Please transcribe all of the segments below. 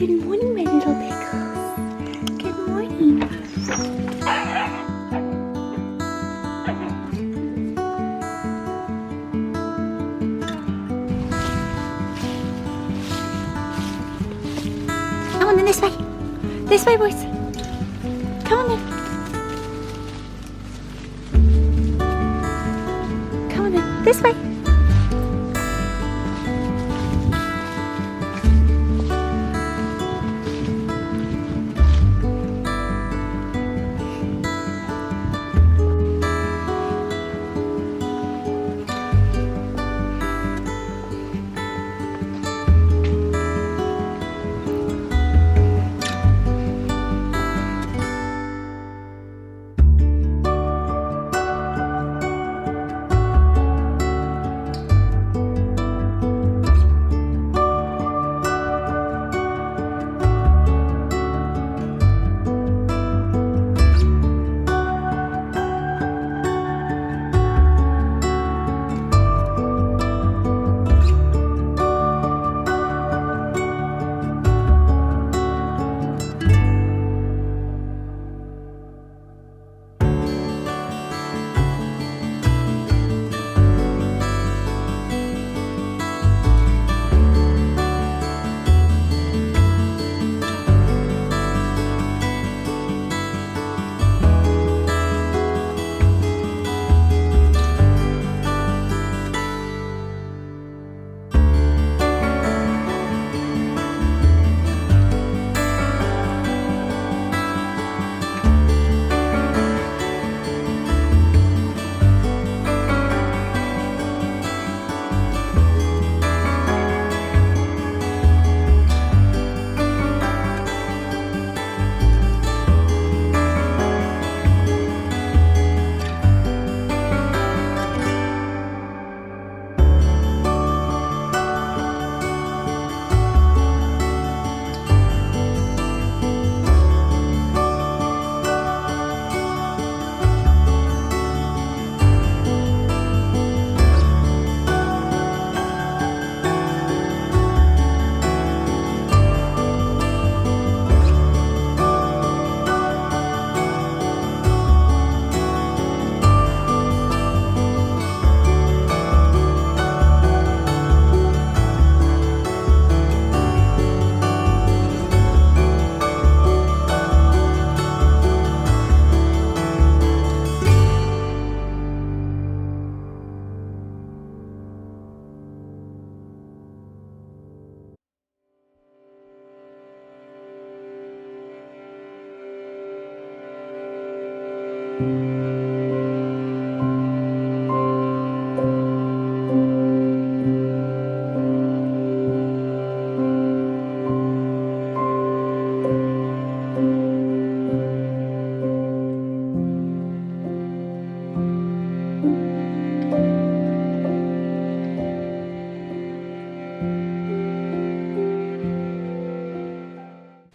Good morning, my little pickles. Good morning. Come on then, this way. This way, boys. Come on then. Come on then, this way.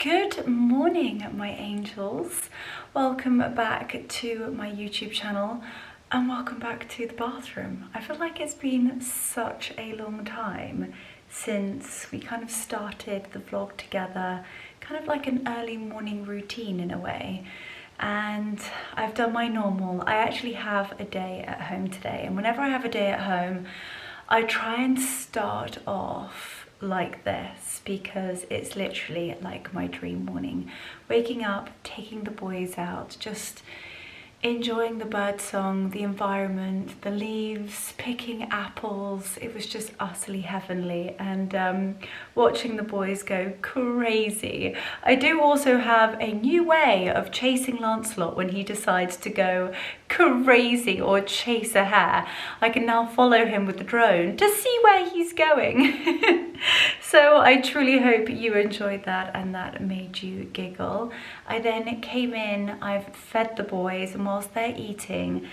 Good morning, my angels. Welcome back to my YouTube channel and welcome back to the bathroom. I feel like it's been such a long time since we kind of started the vlog together, kind of like an early morning routine in a way. And I've done my normal. I actually have a day at home today, and whenever I have a day at home, I try and start off like this because it's literally like my dream morning. Waking up, taking the boys out, just enjoying the bird song, the environment, the leaves, picking apples. It was just utterly heavenly, and watching the boys go crazy. I do also have a new way of chasing Lancelot when he decides to go crazy or chase a hare. I can now follow him with the drone to see where he's going. So I truly hope you enjoyed that and that made you giggle. I then came in, I've fed the boys, and whilst they're eating,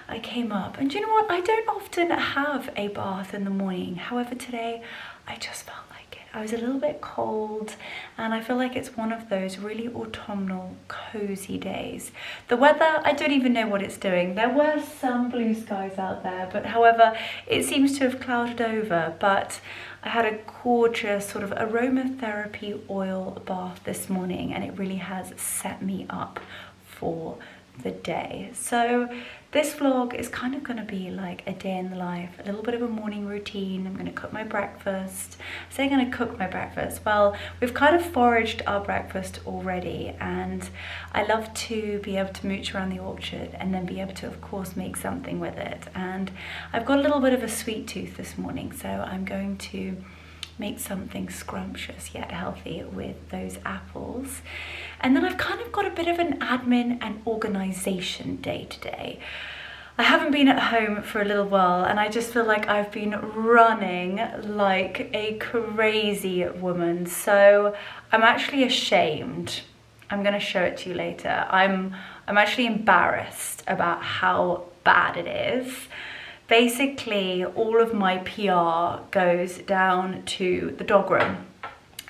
I came up, and do you know what? I don't often have a bath in the morning. However, today I just felt like it. I was a little bit cold, and I feel like it's one of those really autumnal, cozy days. The weather, I don't even know what it's doing. There were some blue skies out there, but however, it seems to have clouded over. But I had a gorgeous sort of aromatherapy oil bath this morning, and it really has set me up for the day. So this vlog is kind of going to be like a day in the life, a little bit of a morning routine. I'm going to cook my breakfast. I say I'm going to cook my breakfast. Well, we've kind of foraged our breakfast already, and I love to be able to mooch around the orchard and then be able to, of course, make something with it. And I've got a little bit of a sweet tooth this morning, so I'm going to make something scrumptious yet healthy with those apples. And then I've kind of got a bit of an admin and organization day today. I haven't been at home for a little while, and I just feel like I've been running like a crazy woman. So I'm actually ashamed. I'm gonna show it to you later. I'm actually embarrassed about how bad it is. Basically, all of my PR goes down to the dog room,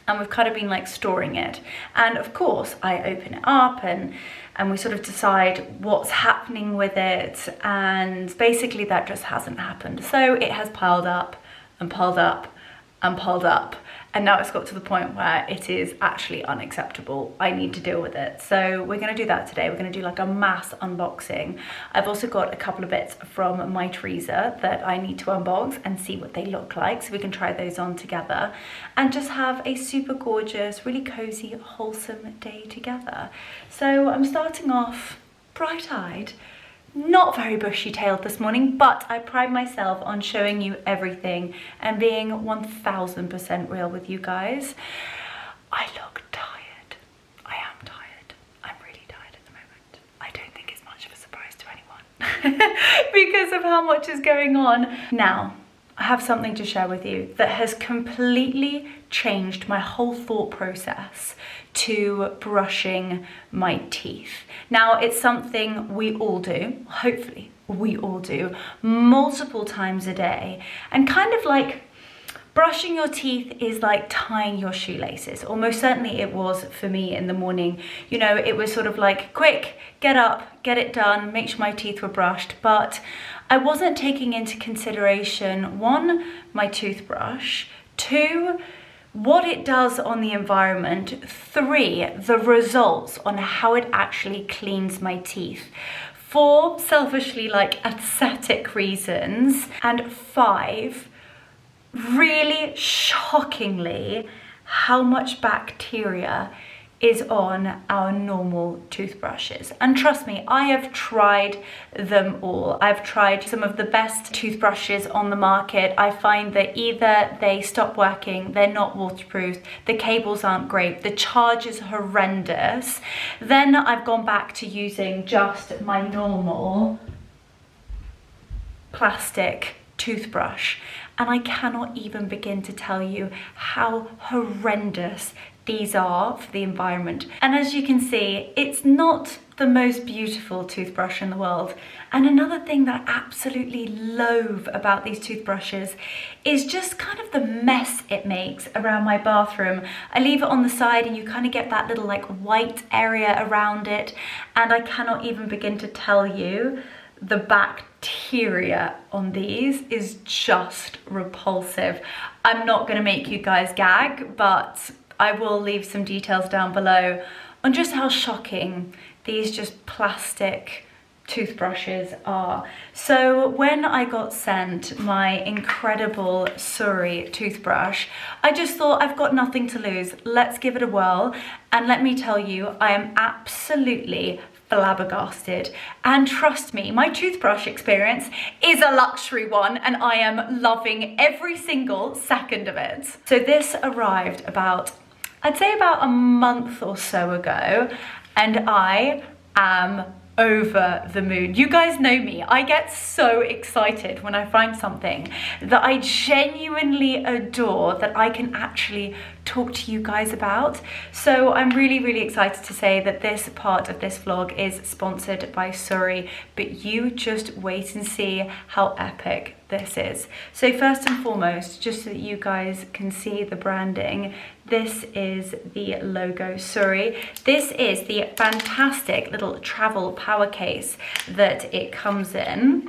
and we've kind of been like storing it. And of course, I open it up and we sort of decide what's happening with it. And basically that just hasn't happened. So it has piled up and piled up and piled up. And now it's got to the point where it is actually unacceptable. I need to deal with it. So we're gonna do that today. We're gonna do like a mass unboxing. I've also got a couple of bits from my freezer that I need to unbox and see what they look like, so we can try those on together and just have a super gorgeous, really cozy, wholesome day together. So I'm starting off bright-eyed. Not very bushy-tailed this morning, but I pride myself on showing you everything and being 1000% real with you guys. I look tired. I am tired. I'm really tired at the moment. I don't think it's much of a surprise to anyone because of how much is going on. Now, I have something to share with you that has completely changed my whole thought process to brushing my teeth. Now, it's something we all do, hopefully we all do, multiple times a day. And kind of like brushing your teeth is like tying your shoelaces, or most certainly it was for me in the morning. You know, it was sort of like, quick, get up, get it done, make sure my teeth were brushed. But I wasn't taking into consideration, one, my toothbrush, two, what it does on the environment, three, the results on how it actually cleans my teeth, four, selfishly like aesthetic reasons, and five, really shockingly, how much bacteria is on our normal toothbrushes. And trust me, I have tried them all. I've tried some of the best toothbrushes on the market. I find that either they stop working, they're not waterproof, the cables aren't great, the charge is horrendous. Then I've gone back to using just my normal plastic toothbrush, and I cannot even begin to tell you how horrendous these are for the environment. And as you can see, it's not the most beautiful toothbrush in the world. And another thing that I absolutely loathe about these toothbrushes is just kind of the mess it makes around my bathroom. I leave it on the side and you kind of get that little like white area around it, and I cannot even begin to tell you the bacteria on these is just repulsive. I'm not gonna make you guys gag, but I will leave some details down below on just how shocking these just plastic toothbrushes are. So when I got sent my incredible Suri toothbrush, I just thought, I've got nothing to lose. Let's give it a whirl. And let me tell you, I am absolutely flabbergasted. And trust me, my toothbrush experience is a luxury one, and I am loving every single second of it. So this arrived about, I'd say about a month or so ago, and I am over the moon. You guys know me. I get so excited when I find something that I genuinely adore, that I can actually talk to you guys about. So I'm really excited to say that this part of this vlog is sponsored by Suri, but you just wait and see how epic this is. So first and foremost, just so that you guys can see the branding, this is the logo Suri. This is the fantastic little travel power case that it comes in.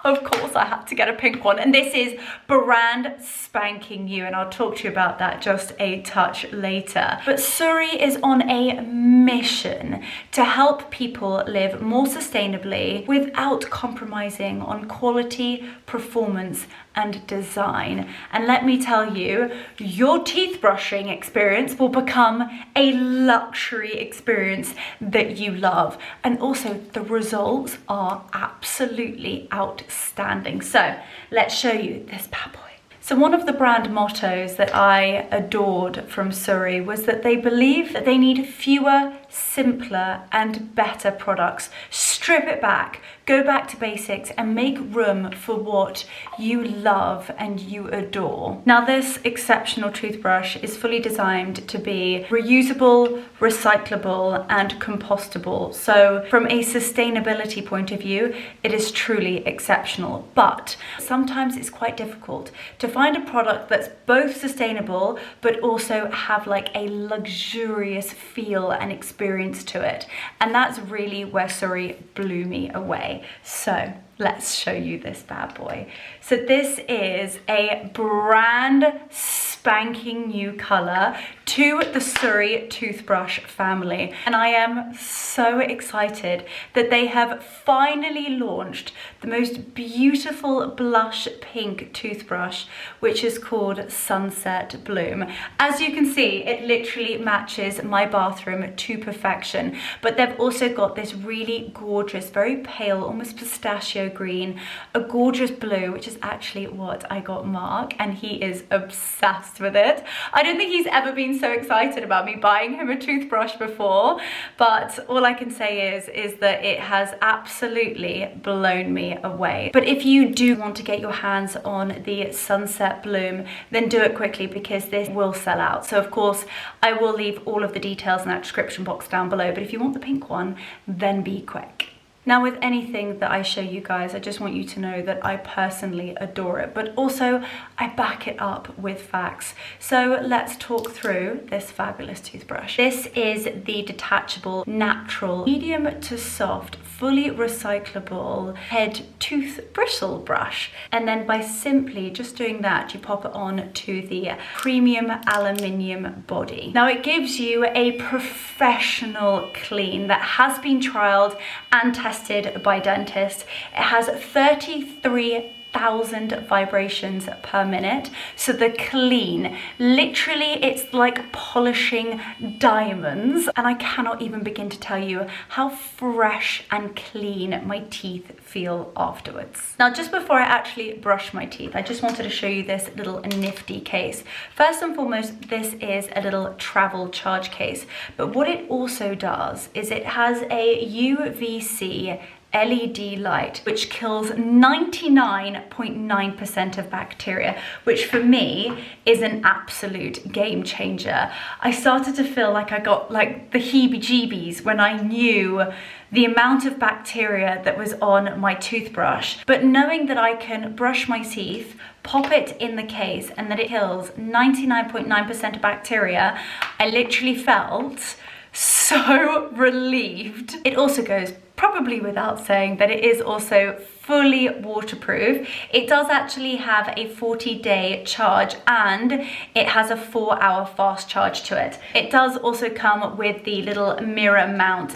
Of course I had to get a pink one, and this is brand spanking new, and I'll talk to you about that just a touch later. But Suri is on a mission to help people live more sustainably without compromising on quality, performance and design. And let me tell you, your teeth brushing experience will become a luxury experience that you love. And also the results are absolutely outstanding. So let's show you this bad boy. So one of the brand mottos that I adored from Suri was that they believe that they need fewer, simpler and better products. Strip it back, go back to basics and make room for what you love and you adore. Now this exceptional toothbrush is fully designed to be reusable, recyclable and compostable. So from a sustainability point of view, it is truly exceptional. But sometimes it's quite difficult to find a product that's both sustainable but also have like a luxurious feel and experience to it. And that's really where Suri blew me away. So let's show you this bad boy. So this is a brand spanking new color to the Suri toothbrush family. And I am so excited that they have finally launched the most beautiful blush pink toothbrush, which is called Sunset Bloom. As you can see, it literally matches my bathroom to perfection, but they've also got this really gorgeous, very pale, almost pistachio green, a gorgeous blue, which is actually what I got Mark, and he is obsessed with it. I don't think he's ever been so excited about me buying him a toothbrush before, but all I can say is that it has absolutely blown me away. But if you do want to get your hands on the Sunset Bloom, then do it quickly because this will sell out. So of course I will leave all of the details in that description box down below, but if you want the pink one, then be quick. Now with anything that I show you guys, I just want you to know that I personally adore it, but also I back it up with facts. So let's talk through this fabulous toothbrush. This is the detachable, natural, medium to soft, fully recyclable head tooth bristle brush. And then by simply just doing that, you pop it on to the premium aluminium body. Now it gives you a professional clean that has been trialed and tested by dentists. It has 33,000 vibrations per minute. So the clean, literally it's like polishing diamonds. And I cannot even begin to tell you how fresh and clean my teeth feel afterwards. Now just before I actually brush my teeth, I just wanted to show you this little nifty case. First and foremost, this is a little travel charge case, but what it also does is it has a UVC LED light, which kills 99.9% of bacteria, which for me is an absolute game changer. I started to feel like I got like the heebie-jeebies when I knew the amount of bacteria that was on my toothbrush. But knowing that I can brush my teeth, pop it in the case, and that it kills 99.9% of bacteria, I literally felt so relieved. It also goes probably without saying that it is also fully waterproof. It does actually have a 40-day charge and it has a 4-hour fast charge to it. It does also come with the little mirror mount.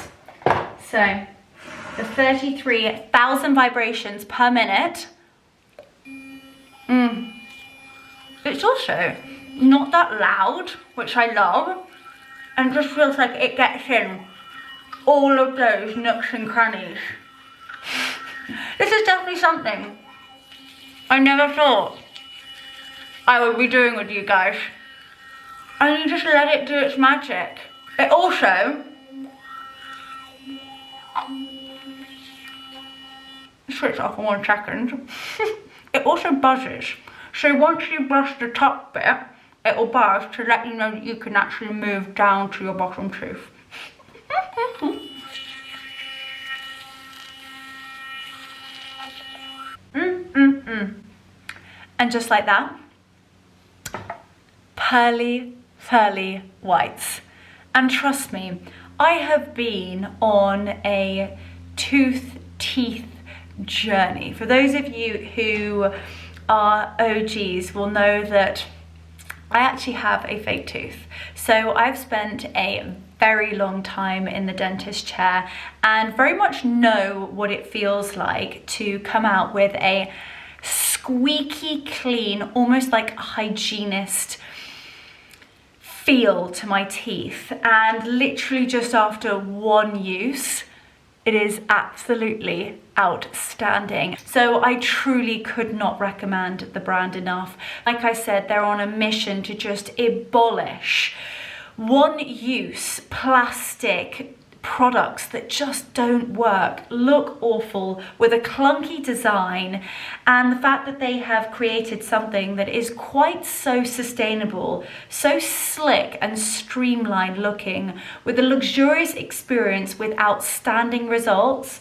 So the 33,000 vibrations per minute. It's also not that loud, which I love, and just feels like it gets in all of those nooks and crannies. This is definitely something I never thought I would be doing with you guys. And you just let it do its magic. It also switch off for 1 second. It also buzzes. So once you brush the top bit, it will burst to let you know that you can actually move down to your bottom tooth. And just like that, pearly whites. And trust me, I have been on a teeth journey. For those of you who are OGs will know that I actually have a fake tooth. So I've spent a very long time in the dentist chair and very much know what it feels like to come out with a squeaky clean, almost like a hygienist feel to my teeth. And literally just after one use, it is absolutely outstanding. So I truly could not recommend the brand enough. Like I said, they're on a mission to just abolish one-use plastic products that just don't work, look awful, with a clunky design, and the fact that they have created something that is quite so sustainable, so slick and streamlined looking, with a luxurious experience with outstanding results.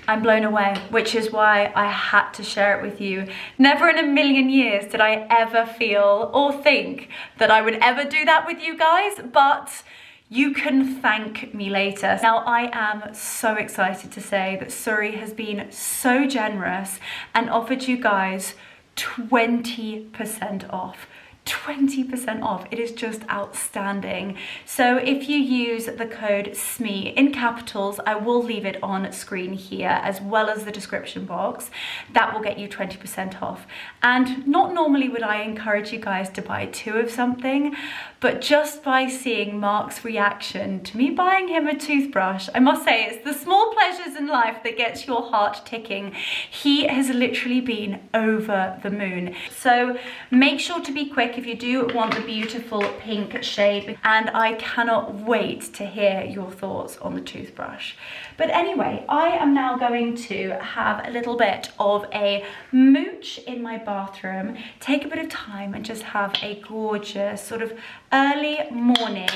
I'm blown away, which is why I had to share it with you. Never in a million years did I ever feel or think that I would ever do that with you guys, but you can thank me later. Now, I am so excited to say that Suri has been so generous and offered you guys 20% off. 20% off. It is just outstanding. So if you use the code SME in capitals, I will leave it on screen here as well as the description box. That will get you 20% off. And not normally would I encourage you guys to buy two of something, but just by seeing Mark's reaction to me buying him a toothbrush, I must say it's the small pleasures in life that gets your heart ticking. He has literally been over the moon. So make sure to be quick if you do want the beautiful pink shade, and I cannot wait to hear your thoughts on the toothbrush. But anyway, I am now going to have a little bit of a mooch in my bathroom, take a bit of time and just have a gorgeous sort of early morning,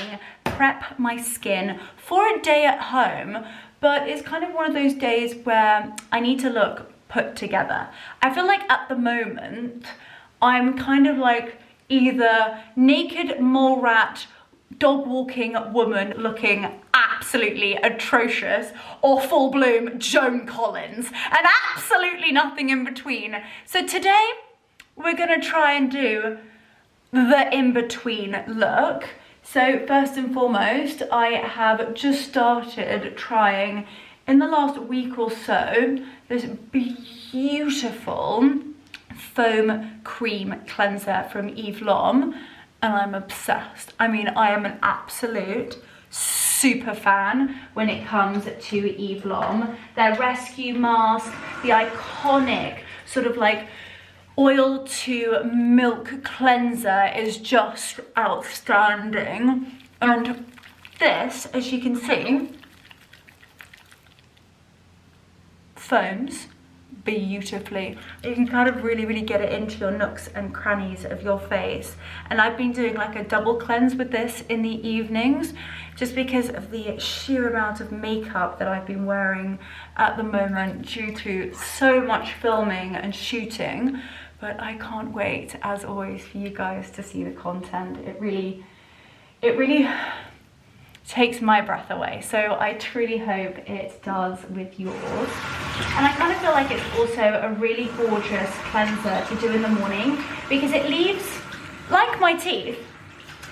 prep my skin for a day at home, but it's kind of one of those days where I need to look put together. I feel like at the moment, I'm kind of like either naked mole rat, dog walking woman looking absolutely atrocious, or full bloom Joan Collins, and absolutely nothing in between. So today we're gonna try and do the in-between look. So first and foremost, I have just started trying in the last week or so this beautiful foam cream cleanser from Eve Lom, and I'm obsessed. I mean, I am an absolute super fan when it comes to Eve Lom. Their rescue mask, the iconic sort of like oil to milk cleanser is just outstanding. And this, as you can see, foams beautifully. You can kind of really get it into your nooks and crannies of your face. And I've been doing like a double cleanse with this in the evenings, just because of the sheer amount of makeup that I've been wearing at the moment due to so much filming and shooting. But I can't wait, as always, for you guys to see the content. It really takes my breath away. So I truly hope it does with yours. And I kind of feel like it's also a really gorgeous cleanser to do in the morning, because it leaves, like my teeth,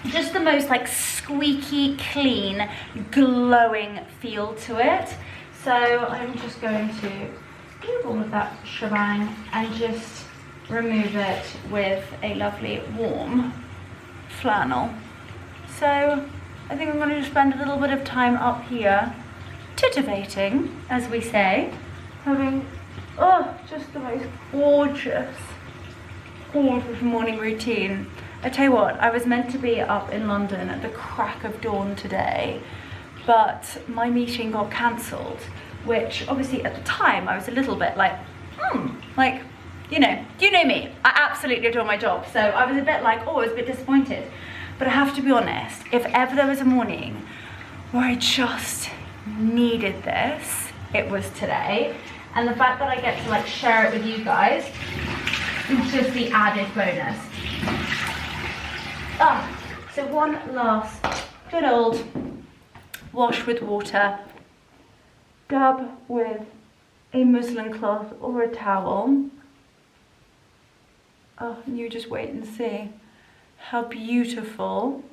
just the most like squeaky clean, glowing feel to it. So I'm just going to do all of that shebang and just remove it with a lovely warm flannel. So I think I'm going to spend a little bit of time up here titivating, as we say, having just the most gorgeous morning routine. I tell you what, I was meant to be up in London at the crack of dawn today, but my meeting got cancelled, which obviously at the time I was a little bit like, you know me, I absolutely adore my job. So I was a bit like, oh, I was a bit disappointed. But I have to be honest, if ever there was a morning where I just needed this, it was today. And the fact that I get to like share it with you guys is just the added bonus. So one last good old wash with water, dab with a muslin cloth or a towel. Oh, and you just wait and see how beautiful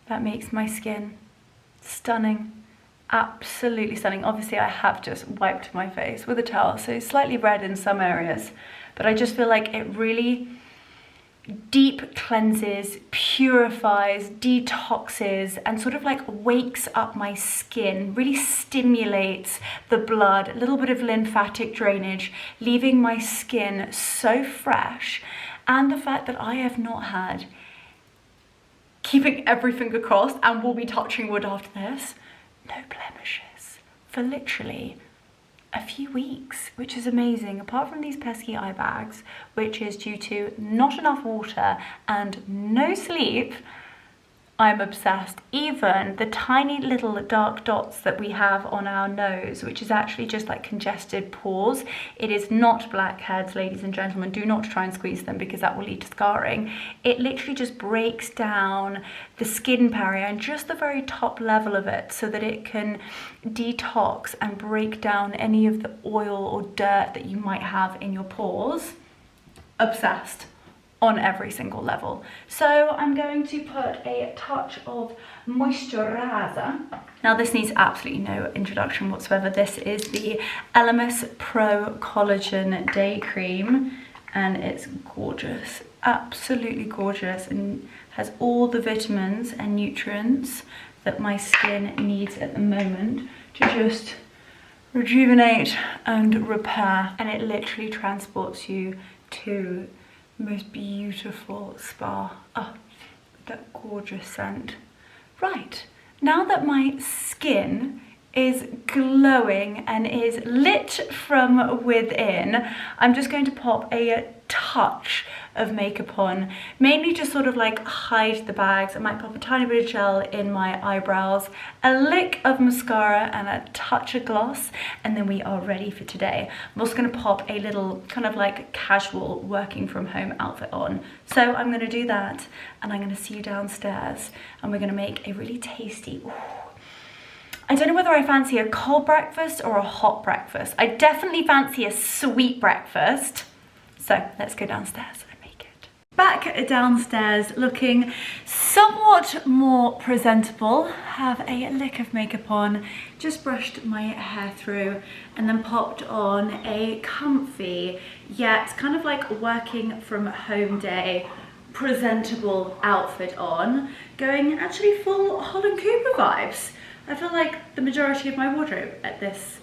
that makes my skin. Stunning, absolutely stunning. Obviously I have just wiped my face with a towel, so it's slightly red in some areas, but I just feel like it really deep cleanses, purifies, detoxes, and sort of like wakes up my skin, really stimulates the blood, a little bit of lymphatic drainage, leaving my skin so fresh. And the fact that I have not had, keeping every finger crossed, and will be touching wood after this, no blemishes for literally a few weeks, which is amazing. Apart from these pesky eye bags, which is due to not enough water and no sleep, I'm obsessed. Even the tiny little dark dots that we have on our nose, which is actually just like congested pores. It is not blackheads, ladies and gentlemen. Do not try and squeeze them because that will lead to scarring. It literally just breaks down the skin barrier and just the very top level of it so that it can detox and break down any of the oil or dirt that you might have in your pores. Obsessed on every single level. So I'm going to put a touch of moisturizer. Now this needs absolutely no introduction whatsoever. This is the Elemis Pro Collagen Day Cream, and it's gorgeous, absolutely gorgeous, and has all the vitamins and nutrients that my skin needs at the moment to just rejuvenate and repair. And it literally transports you to most beautiful spa. Oh, that gorgeous scent. Right, now that my skin is glowing and is lit from within, I'm just going to pop a touch of makeup on, mainly just sort of like hide the bags. I might pop a tiny bit of gel in my eyebrows, a lick of mascara and a touch of gloss, and then we are ready for today. I'm also going to pop a little kind of like casual working from home outfit on. So I'm going to do that, and I'm going to see you downstairs, and we're going to make a really tasty, I don't know whether I fancy a cold breakfast or a hot breakfast. I definitely fancy a sweet breakfast. So let's go downstairs and make it. Back downstairs looking somewhat more presentable. Have a lick of makeup on, just brushed my hair through, and then popped on a comfy yet kind of like working from home day presentable outfit on, going actually full Holland Cooper vibes. I feel like the majority of my wardrobe at this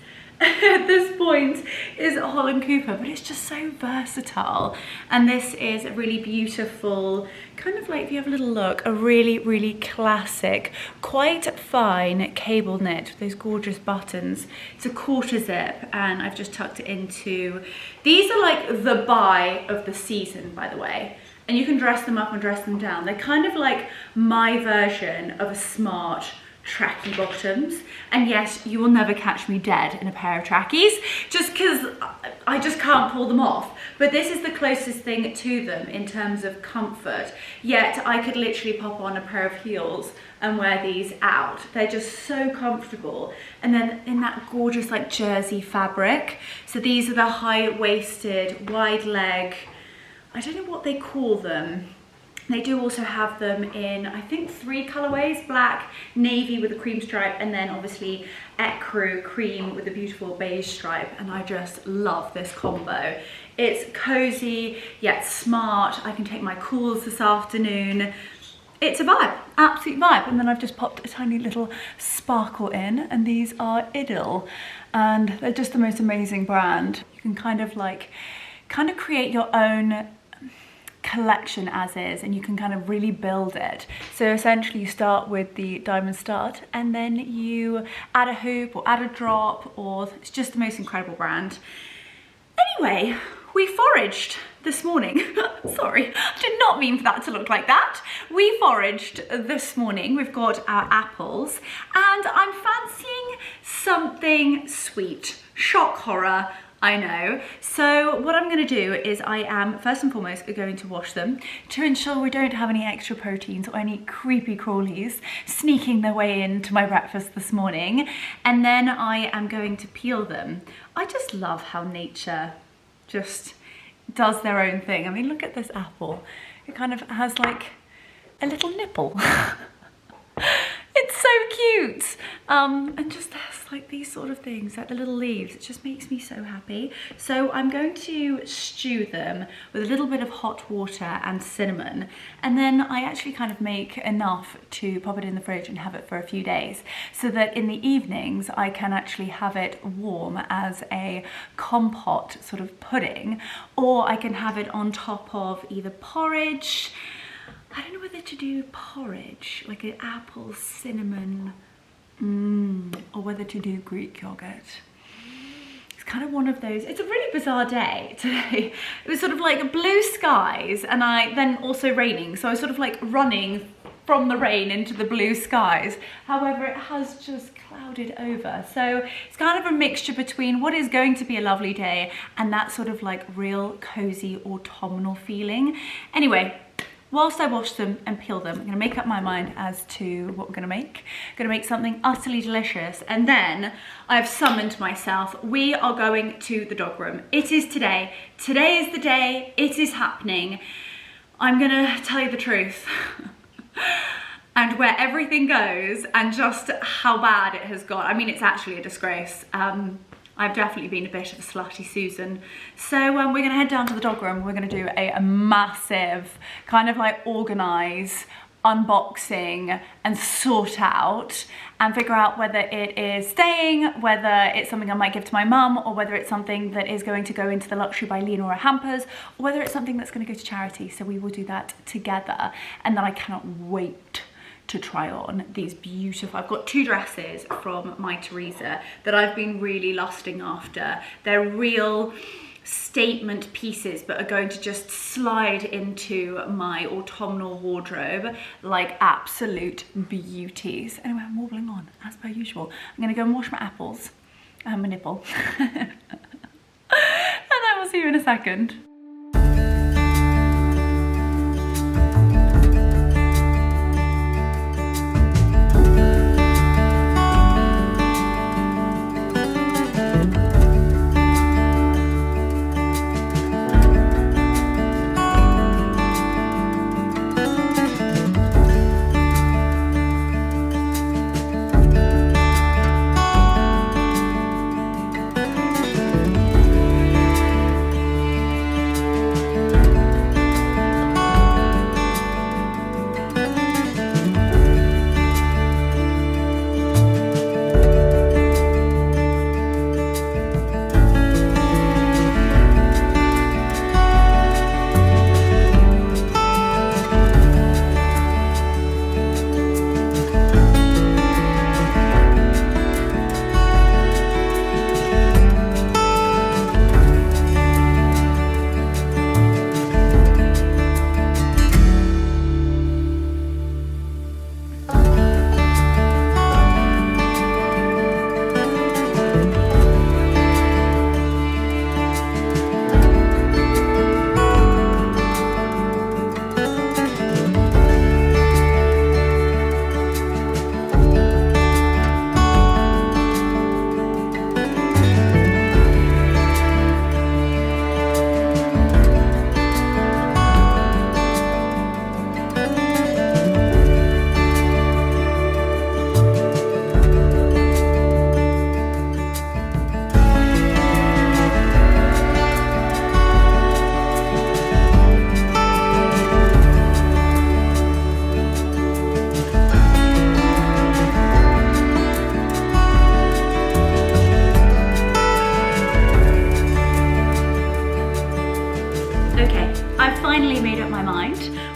point is Holland Cooper, but it's just so versatile. And this is a really beautiful, kind of like, if you have a little look, a really, really classic, quite fine cable knit with those gorgeous buttons. It's a quarter zip, and I've just tucked it into, these are like the buy of the season, by the way. And you can dress them up and dress them down. They're kind of like my version of a smart tracky bottoms. And yes, you will never catch me dead in a pair of trackies, just because I just can't pull them off. But this is the closest thing to them in terms of comfort. Yet I could literally pop on a pair of heels and wear these out. They're just so comfortable. And then in that gorgeous like jersey fabric. So these are the high-waisted, wide leg, I don't know what they call them. They do also have them in, I think, 3 colorways: black, navy with a cream stripe, and then obviously ecru cream with a beautiful beige stripe. And I just love this combo. It's cozy yet smart. I can take my cools this afternoon. It's a vibe, absolute vibe. And then I've just popped a tiny little sparkle in, and these are Idil, and they're just the most amazing brand. You can kind of create your own collection as is, and you can kind of really build it. So essentially you start with the diamond stud, and then you add a hoop or add a drop, or it's just the most incredible brand. Anyway, We foraged this morning. Sorry, I did not mean for that to look like that. We foraged this morning. We've got our apples and I'm fancying something sweet. Shock horror, I know. So what I'm going to do is I am first and foremost going to wash them to ensure we don't have any extra proteins or any creepy crawlies sneaking their way into my breakfast this morning. And then I am going to peel them. I just love how nature just does their own thing. I mean, look at this apple. It kind of has like a little nipple. It's so cute. And just there's like these sort of things, like the little leaves. It just makes me so happy. So I'm going to stew them with a little bit of hot water and cinnamon. And then I actually kind of make enough to pop it in the fridge and have it for a few days, so that in the evenings I can actually have it warm as a compote sort of pudding, or I can have it on top of either porridge. I don't know whether to do porridge, like an apple, cinnamon, or whether to do Greek yogurt. It's kind of one of those, it's a really bizarre day today. It was sort of like blue skies and then also raining. So I was sort of like running from the rain into the blue skies. However, it has just clouded over. So it's kind of a mixture between what is going to be a lovely day and that sort of like real cozy autumnal feeling. Anyway, whilst I wash them and peel them, I'm gonna make up my mind as to what we're gonna make. I'm gonna make something utterly delicious. And then I've summoned myself. We are going to the dog room. It is today. Today is the day. It is happening. I'm gonna tell you the truth. And where everything goes and just how bad it has got. I mean, it's actually a disgrace. I've definitely been a bit of a slutty Susan. So we're gonna head down to the dog room. We're gonna do a massive kind of like organize, unboxing and sort out and figure out whether it is staying, whether it's something I might give to my mum, or whether it's something that is going to go into the Luxury by Leonora hampers, or whether it's something that's gonna go to charity. So we will do that together. And then I cannot wait to try on these beautiful, I've got two dresses from my Teresa that I've been really lusting after. They're real statement pieces, but are going to just slide into my autumnal wardrobe like absolute beauties. Anyway, I'm warbling on as per usual. I'm gonna go and wash my apples and my nipple. And I will see you in a second.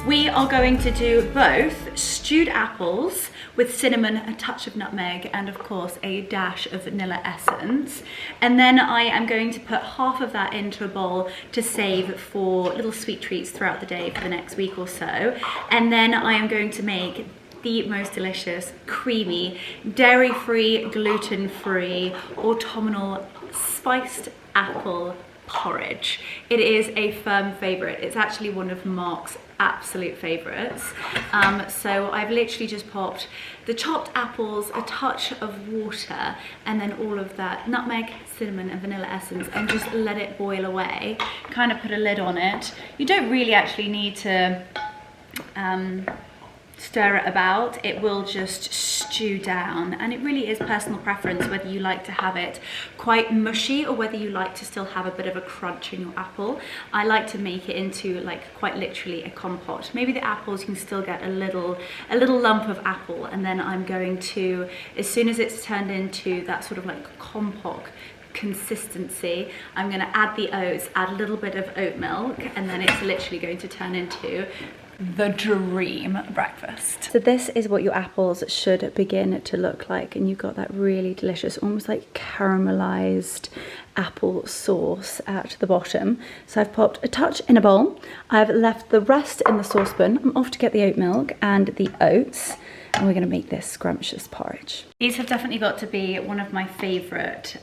We are going to do both stewed apples with cinnamon, a touch of nutmeg, and of course a dash of vanilla essence. And then I am going to put half of that into a bowl to save for little sweet treats throughout the day for the next week or so. And then I am going to make the most delicious, creamy, dairy-free, gluten-free, autumnal spiced apple porridge. It is a firm favorite. It's actually one of Mark's absolute favorites. So I've literally just popped the chopped apples, a touch of water, and then all of that nutmeg, cinnamon and vanilla essence, and just let it boil away. Kind of put a lid on it. You don't really actually need to stir it about. It will just stew down, and it really is personal preference whether you like to have it quite mushy or whether you like to still have a bit of a crunch in your apple. I like to make it into like quite literally a compote. Maybe the apples you can still get a little lump of apple, and then I'm going to, as soon as it's turned into that sort of like compote consistency, I'm going to add the oats, add a little bit of oat milk, and then it's literally going to turn into the dream breakfast. So this is what your apples should begin to look like, and you've got that really delicious, almost like caramelized apple sauce at the bottom. So I've popped a touch in a bowl. I've left the rest in the saucepan. I'm off to get the oat milk and the oats, and we're going to make this scrumptious porridge. These have definitely got to be one of my favorite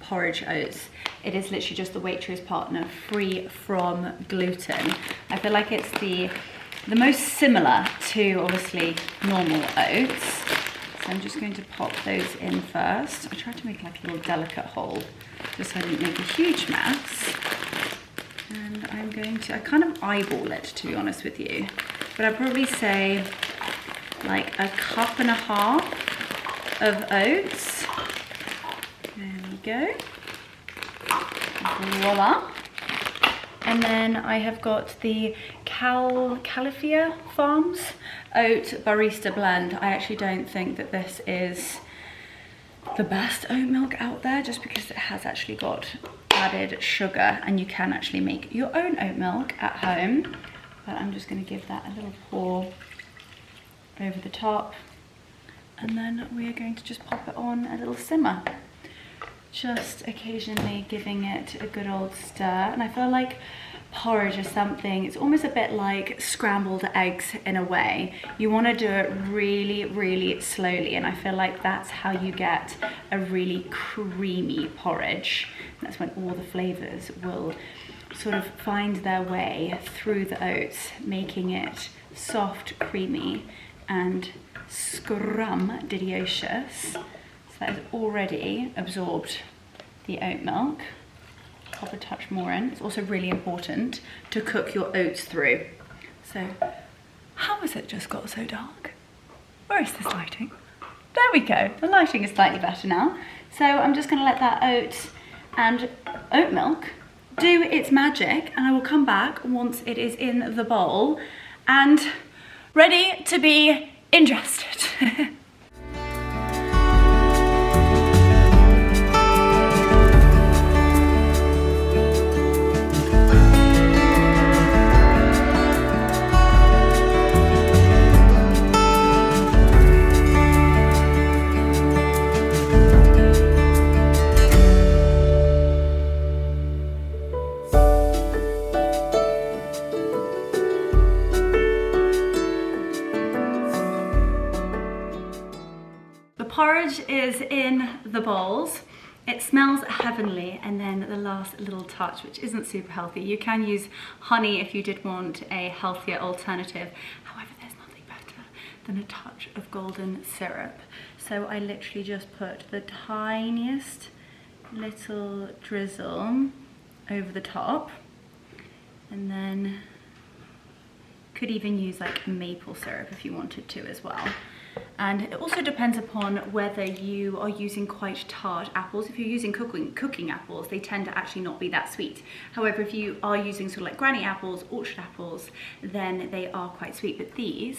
porridge oats. It is literally just the Waitrose partner, free from gluten. I feel like it's the most similar to obviously normal oats. So I'm just going to pop those in first. I tried to make like a little delicate hole just so I didn't make a huge mess. And I'm going to, I kind of eyeball it, to be honest with you, but I'd probably say like a cup and a half of oats. There we go. Voila. And then I have got the Califia Farms Oat Barista Blend. I actually don't think that this is the best oat milk out there, just because it has actually got added sugar, and you can actually make your own oat milk at home. But I'm just going to give that a little pour over the top, and then we are going to just pop it on a little simmer. Just occasionally giving it a good old stir. And I feel like porridge is something, it's almost a bit like scrambled eggs in a way. You want to do it really, really slowly, and I feel like that's how you get a really creamy porridge. That's when all the flavors will sort of find their way through the oats, making it soft, creamy, and scrumptious. So that has already absorbed the oat milk. Pop a touch more in. It's also really important to cook your oats through. So, how has it just got so dark? Where is this lighting? There we go. The lighting is slightly better now. So I'm just going to let that oat and oat milk do its magic, and I will come back once it is in the bowl and ready to be ingested. Porridge is in the bowls. It smells heavenly, and then the last little touch, which isn't super healthy. You can use honey if you did want a healthier alternative. However, there's nothing better than a touch of golden syrup. So I literally just put the tiniest little drizzle over the top, and then could even use like maple syrup if you wanted to as well. And it also depends upon whether you are using quite tart apples. If you're using cooking apples, they tend to actually not be that sweet. However, if you are using sort of like granny apples, orchard apples, then they are quite sweet. But these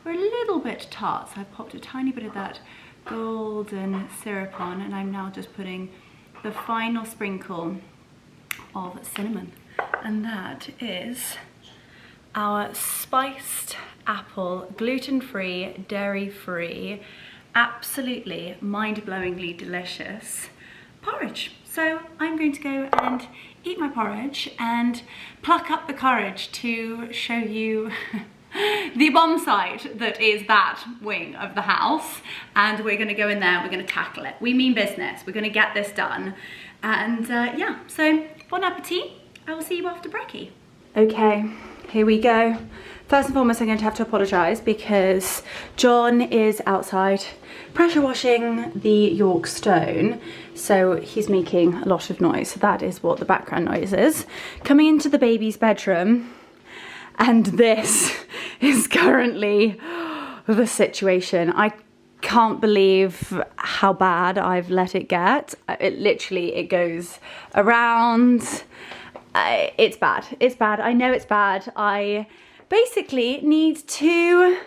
were a little bit tart, so I popped a tiny bit of that golden syrup on, and I'm now just putting the final sprinkle of cinnamon. And that is our spiced apple, gluten-free, dairy-free, absolutely mind-blowingly delicious porridge. So I'm going to go and eat my porridge and pluck up the courage to show you the bomb site that is that wing of the house, and we're going to go in there and we're going to tackle it. We mean business. We're going to get this done, and yeah, so bon appetit. I will see you after brekkie. Okay, here we go. First and foremost, I'm going to have to apologise because John is outside pressure washing the York stone, so he's making a lot of noise. So that is what the background noise is. Coming into the baby's bedroom, and this is currently the situation. I can't believe how bad I've let it get. It goes around. It's bad. It's bad. I know it's bad. I basically need to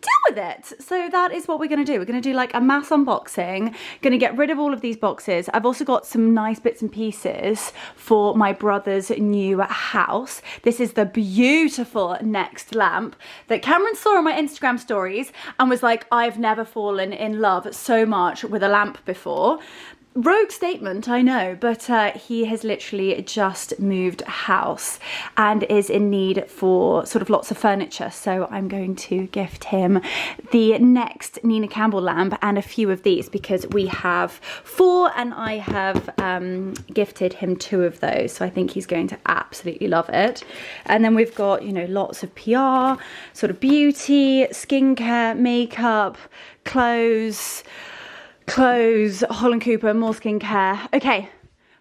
deal with it. So that is what we're going to do. We're going to do like a mass unboxing. Going to get rid of all of these boxes. I've also got some nice bits and pieces for my brother's new house. This is the beautiful Next lamp that Cameron saw on my Instagram stories and was like, I've never fallen in love so much with a lamp before. Rogue statement, I know, but he has literally just moved house and is in need for sort of lots of furniture. So I'm going to gift him the Next Nina Campbell lamp and a few of these because we have 4 and I have gifted him 2 of those. So I think he's going to absolutely love it. And then we've got, you know, lots of PR, sort of beauty, skincare, makeup, clothes, Holland Cooper, more skincare. Okay,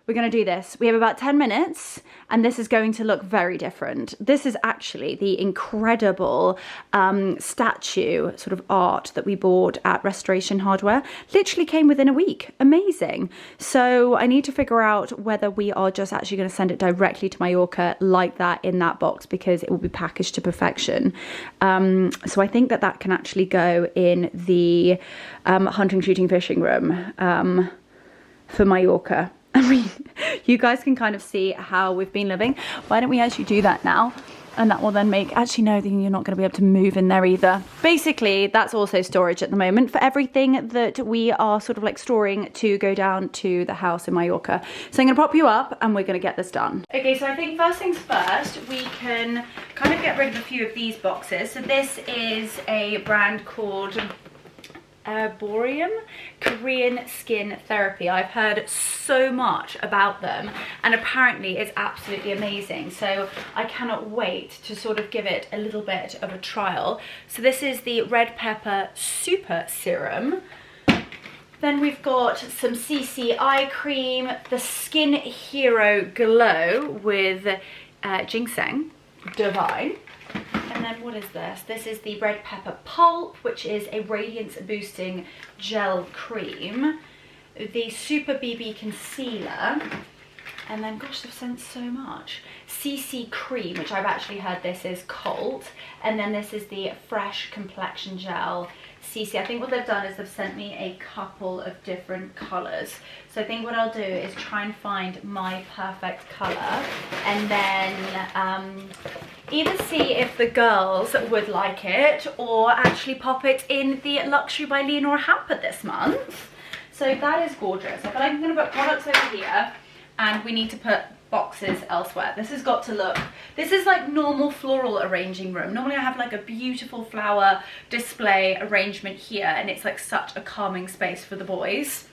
we're gonna do this. We have about 10 minutes and this is going to look very different. This is actually the incredible statue sort of art that we bought at Restoration Hardware. Literally came within a week. Amazing. So I need to figure out whether we are just actually going to send it directly to Mallorca like that in that box because it will be packaged to perfection. So I think that that can actually go in the hunting, shooting, fishing room for Mallorca. I mean, you guys can kind of see how we've been living. Why don't we actually do that now? And that will then make, actually no, then you're not going to be able to move in there either. Basically, that's also storage at the moment for everything that we are sort of like storing to go down to the house in Mallorca. So I'm going to prop you up and we're going to get this done. Okay, so I think first things first, we can kind of get rid of a few of these boxes. So this is a brand called Arborium Korean Skin Therapy. I've heard so much about them and apparently it's absolutely amazing, so I cannot wait to sort of give it a little bit of a trial. So this is the red pepper super serum. Then we've got some CC eye cream, the Skin Hero Glow with ginseng, divine. And then what is this? This is the red pepper pulp, which is a radiance boosting gel cream. The Super BB concealer. And then, gosh, they've sent so much. CC cream, which I've actually heard this is Cult. And then this is the Fresh Complexion Gel CC. I think what they've done is they've sent me a couple of different colours. So I think what I'll do is try and find my perfect colour. And then either see if the girls would like it or actually pop it in the Luxury by Leonora hamper this month. So that is gorgeous. I feel like I'm going to put products over here and we need to put boxes elsewhere. This has got to look, this is like normal floral arranging room. Normally I have like a beautiful flower display arrangement here and it's like such a calming space for the boys.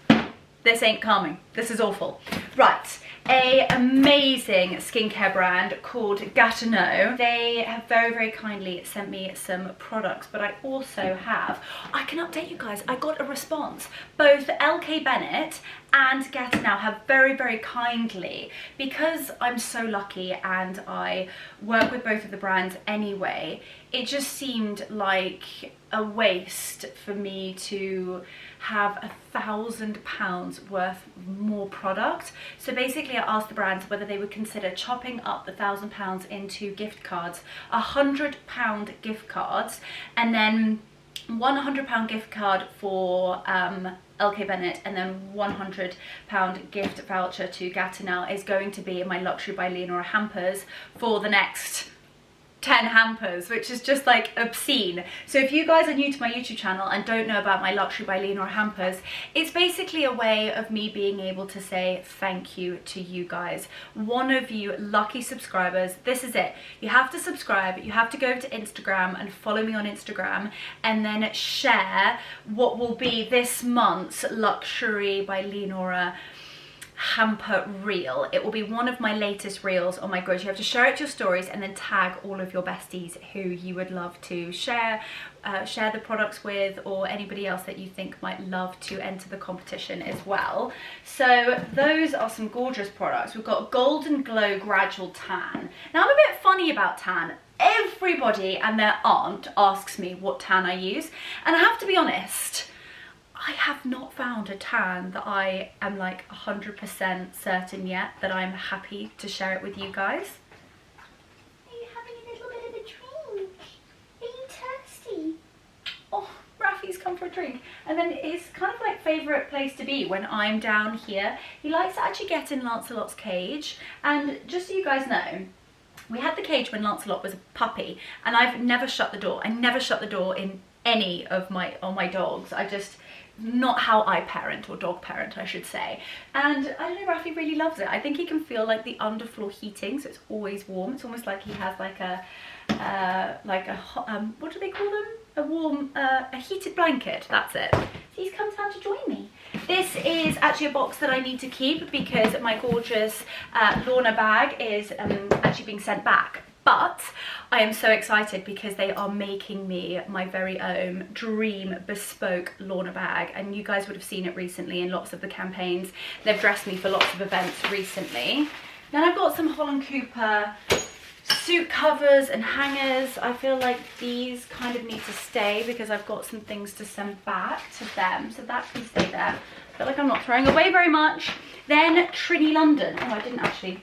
This ain't calming. This is awful. Right. A amazing skincare brand called Gatineau. They have very, very kindly sent me some products, but I also have, I can update you guys, I got a response. Both LK Bennett and Gatineau have very, very kindly, because I'm so lucky and I work with both of the brands anyway, it just seemed like a waste for me to have £1,000 worth more product. So basically I asked the brands whether they would consider chopping up the £1,000 into gift cards, £100 gift cards, and then £100 gift card for LK Bennett, and then £100 gift voucher to Gatineau is going to be in my Luxury by Leonora hampers for the next 10 hampers, which is just like obscene. So if you guys are new to my YouTube channel and don't know about my Luxury by Leonora hampers, it's basically a way of me being able to say thank you to you guys. One of you lucky subscribers, this is it. You have to subscribe, you have to go to Instagram and follow me on Instagram, and then share what will be this month's Luxury by Leonora hamper reel. It will be one of my latest reels on my grudge. You have to share it to your stories and then tag all of your besties who you would love to share the products with, or anybody else that you think might love to enter the competition as well. So those are some gorgeous products. We've got Golden Glow Gradual Tan. Now I'm a bit funny about tan. Everybody and their aunt asks me what tan I use, and I have to be honest, I have not found a tan that I am like 100% certain yet that I'm happy to share it with you guys. Are you having a little bit of a drink? Are you thirsty? Oh, Rafi's come for a drink. And then his kind of like favourite place to be when I'm down here, he likes to actually get in Lancelot's cage. And just so you guys know, we had the cage when Lancelot was a puppy, and I've never shut the door. I never shut the door in any of my dogs. I just, not how I parent, or dog parent I should say. And I don't know, Rafi really loves it. I think he can feel like the underfloor heating, so it's always warm. It's almost like he has like a what do they call them? A warm, a heated blanket, that's it. So he's come down to join me. This is actually a box that I need to keep because my gorgeous Lorna bag is actually being sent back. But I am so excited because they are making me my very own dream bespoke Lorna bag, and you guys would have seen it recently in lots of the campaigns. They've dressed me for lots of events recently. Then I've got some Holland Cooper suit covers and hangers. I feel like these kind of need to stay because I've got some things to send back to them, so that can stay there. I feel like I'm not throwing away very much. Then Trini London. Oh, I didn't actually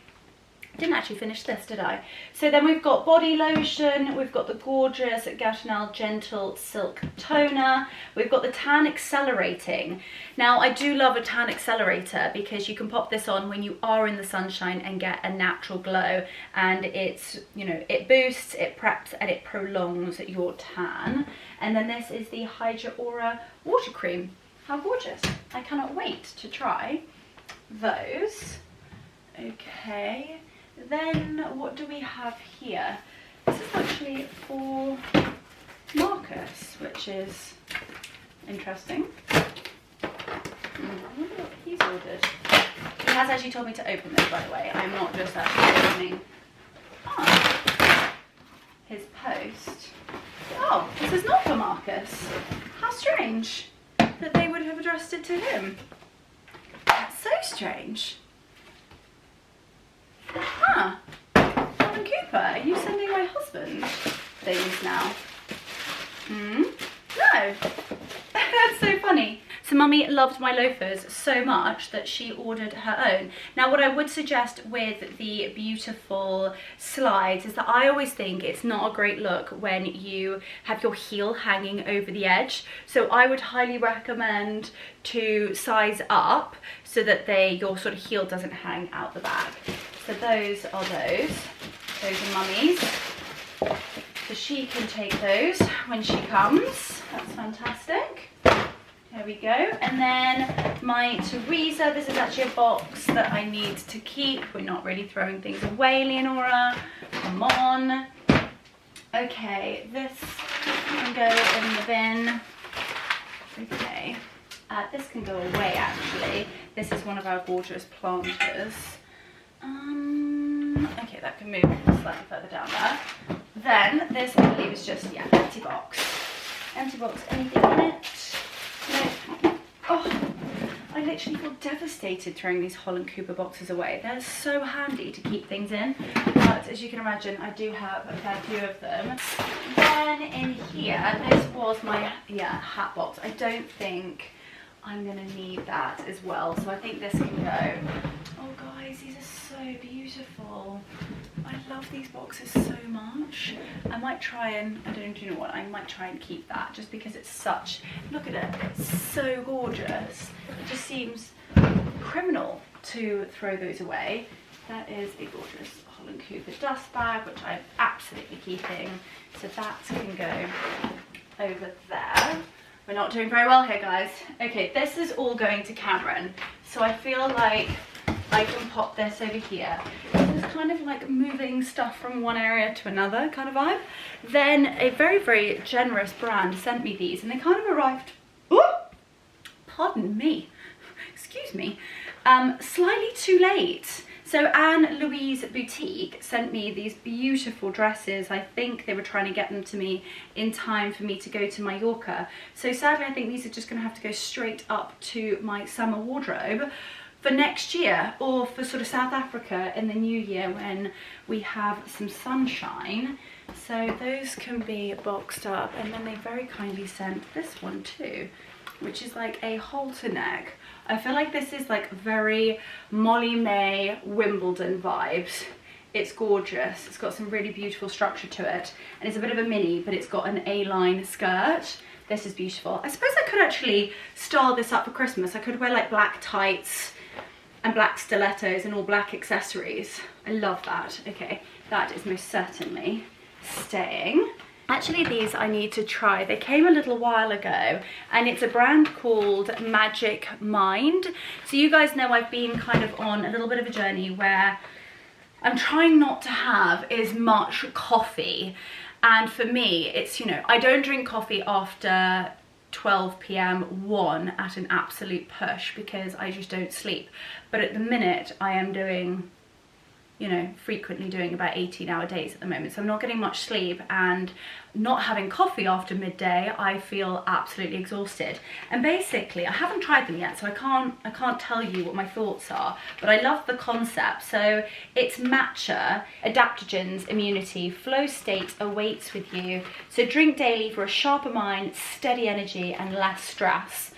finish this, did I? So then we've got body lotion, we've got the gorgeous HAMPER Gentle Silk Toner, we've got the Tan Accelerating. Now I do love a tan accelerator because you can pop this on when you are in the sunshine and get a natural glow, and it's, you know, it boosts, it preps and it prolongs your tan. And then this is the Hydra Aura Water Cream. How gorgeous. I cannot wait to try those. Okay. Then what do we have here? This is actually for Marcus, which is interesting. I wonder what he's ordered. He has actually told me to open this, by the way. I'm not just actually opening his post. Oh, this is not for Marcus. How strange that they would have addressed it to him. That's so strange. Huh. Holland Cooper, are you sending my husband things now? No. That's so funny. So Mummy loved my loafers so much that she ordered her own. Now what I would suggest with the beautiful slides is that I always think it's not a great look when you have your heel hanging over the edge. So I would highly recommend to size up so that your sort of heel doesn't hang out the back. So those are those are Mummy's. So she can take those when she comes. That's fantastic. There we go. And then my Teresa, this is actually a box that I need to keep. We're not really throwing things away, Leonora. Come on. Okay, this can go in the bin. Okay. This can go away actually. This is one of our gorgeous planters. Okay, that can move slightly further down there. Then this I believe is just, yeah, empty box. Empty box, anything in it? No. Oh, I literally feel devastated throwing these Holland Cooper boxes away. They're so handy to keep things in, but as you can imagine, I do have a fair few of them. Then in here, this was my, hat box. I don't think I'm gonna need that as well, so I think this can go. Oh guys, these are so beautiful. I love these boxes so much. I might try and, I don't know what, I might try and keep that just because it's such, look at it, it's so gorgeous. It just seems criminal to throw those away. There is a gorgeous Holland Cooper dust bag, which I'm absolutely keeping. So that can go over there. We're not doing very well here, guys. Okay, this is all going to Cameron. So I feel like I can pop this over here. It's kind of like moving stuff from one area to another kind of vibe. Then a very, very generous brand sent me these, and they kind of arrived, ooh, pardon me, excuse me, slightly too late. So Anne Louise Boutique sent me these beautiful dresses. I think they were trying to get them to me in time for me to go to Mallorca. So sadly, I think these are just gonna have to go straight up to my summer wardrobe for next year, or for sort of South Africa in the new year when we have some sunshine. So those can be boxed up, and then they very kindly sent this one too, which is like a halter neck. I feel like this is like very Molly May Wimbledon vibes. It's gorgeous. It's got some really beautiful structure to it, and it's a bit of a mini, but it's got an A-line skirt. This is beautiful. I suppose I could actually style this up for Christmas. I could wear like black tights and black stilettos and all black accessories. I love that. Okay, that is most certainly staying. Actually, these I need to try. They came a little while ago, and it's a brand called Magic Mind. So you guys know I've been kind of on a little bit of a journey where I'm trying not to have as much coffee. And for me, it's, you know, I don't drink coffee after 12 p.m. 1 at an absolute push because I just don't sleep. But at the minute, I am doing, you know, frequently doing about 18-hour days at the moment. So I'm not getting much sleep, and not having coffee after midday, I feel absolutely exhausted. And basically, I haven't tried them yet, so I can't tell you what my thoughts are, but I love the concept. So it's matcha, adaptogens, immunity, flow state awaits with you. So drink daily for a sharper mind, steady energy, and less stress.